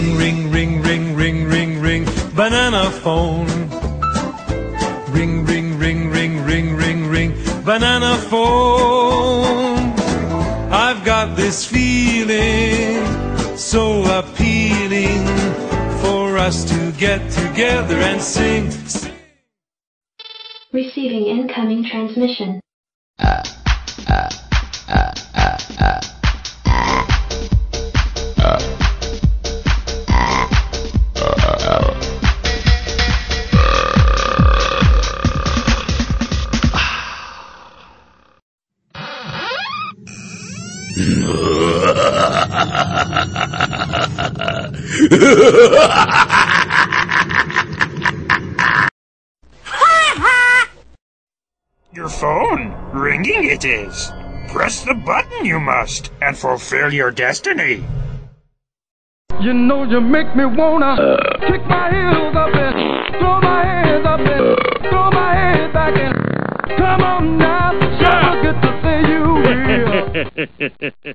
Ring, ring, ring, ring, ring, ring, ring, banana phone. Ring, ring, ring, ring, ring, ring, ring, banana phone. I've got this feeling so appealing for us to get together and sing. Receiving incoming transmission. Your phone, ringing it is. Press the button you must, and fulfill your destiny. You know you make me wanna kick my heels up and throw my hands up and throw my head back and come on now, so good to see you here.